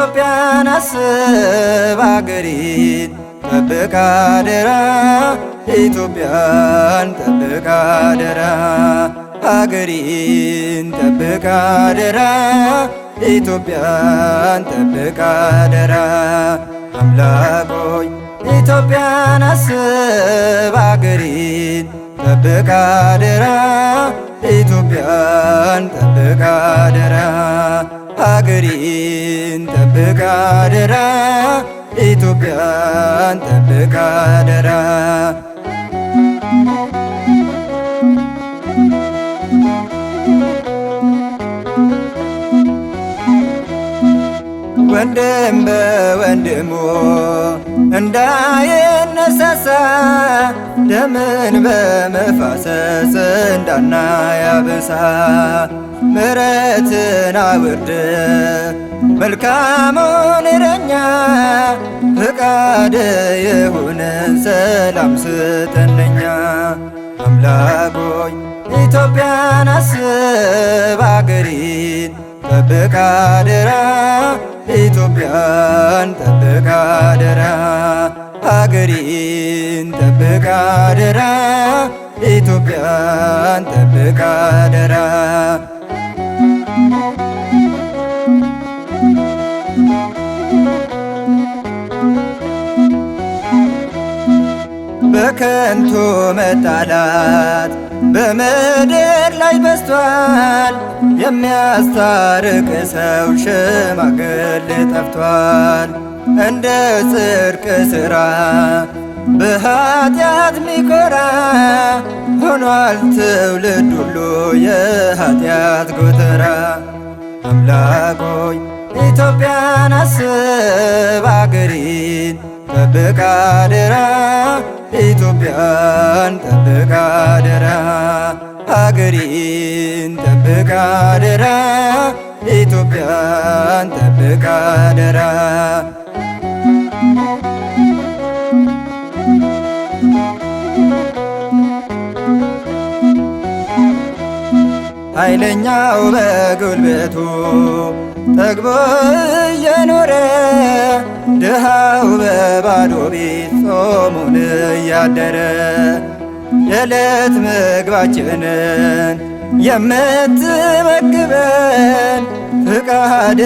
ኢትዮጵያን አስብ አገሬን ጠብቅ አደራ ኢትዮጵያን ጠብቅ አደራ አገሬን ጠብቅ አደራ ኢትዮጵያን ጠብቅ አደራ አምላክ ሆይ ኢትዮጵያን አስብ አገሬን ጠብቅ አደራ ኢትዮጵያን ጠብቅ አደራ አገሬን ጠብቅ አደራ ኢትዮጵያን ጠብቅ አደራ ወንድም በወንድሙ እንዳይነሳሳ ደምን በመፋሰስ እንዳናያብሳ ምሕረትን አውርድ መልካሙን እረኛ ፍቃድ ይሁንን ሰላም ስጠነኛ አምላክ ሆይ ኢትዮጵያን አስብ አገሬን ጠብቅ አደራ ኢትዮጵያን ጠብቅ አደራ አገሬን ጠብቅ አደራ ኢትዮጵያን ጠብቅ አደራ በከንቱ መጣላት በምድር ላይ በዝቷል። የሚያስታርቅ ሰው ሽማግሌ ጠፍቷል። እንደ ጽድቅ ሥራ በኃጢአት ሚኮራ ሆኗል ትውልድ ሁሉ የኃጢአት ጎተራ። አምላክ ሆይ ኢትዮጵያን አስብ አገሬን ጠብቅ አደራ ኢትዮጵያን ጠብቅ አደራ አገሬን ጠብቅ አደራ ኢትዮጵያን ጠብቅ አደራ ኃይለኛው በጉልበቱ ጠግቦ እየኖረ ድሃው በባዶ ቤት ጾሙን እያደረ የዕለት ምግባችንን የምትመግበን ፍቃድ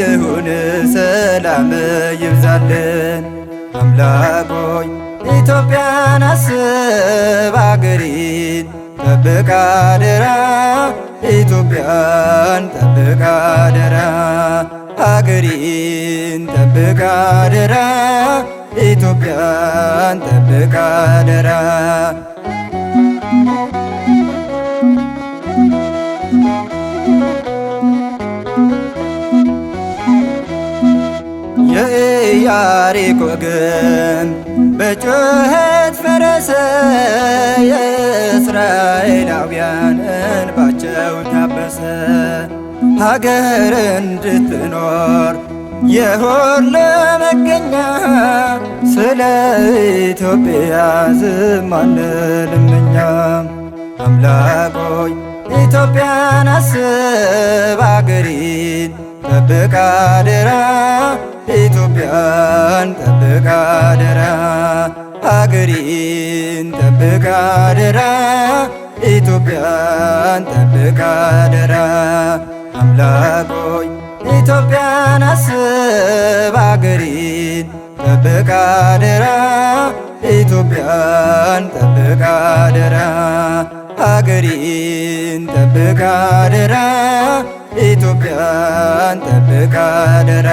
ይሁን ሰላም ይብዛልን። አምላክ ሆይ ኢትዮጵያን አስብ አገሬን ጠብቅ አደራ ኢትዮጵያን ጠብቅ አደራ አገሬን ጠብቅ አደራ ኢትዮጵያን ጠብቅ አደራ የኢያሪኮ ግንብ በጩኸት ፈረሰ። የእስራኤላውያን እንባቸው ታበሰ። ሀገር እንድትኖር የሁሉ መገኛ ስለ ኢትዮጵያ ዝም አንልም እኛ። አምላክ ሆይ ኢትዮጵያን አስብ አገሬን ጠብቅ አደራ ኢትዮጵያን ጠብቅ አደራ አገሬን ጠብቅ አደራ ኢትዮጵያን ጠብቅ አደራ አምላክ ሆይ ኢትዮጵያን አስብ አገሬን ጠብቅ አደራ ኢትዮጵያን ጠብቅ አደራ አገሬን ጠብቅ አደራ ኢትዮጵያን ጠብቅ አደራ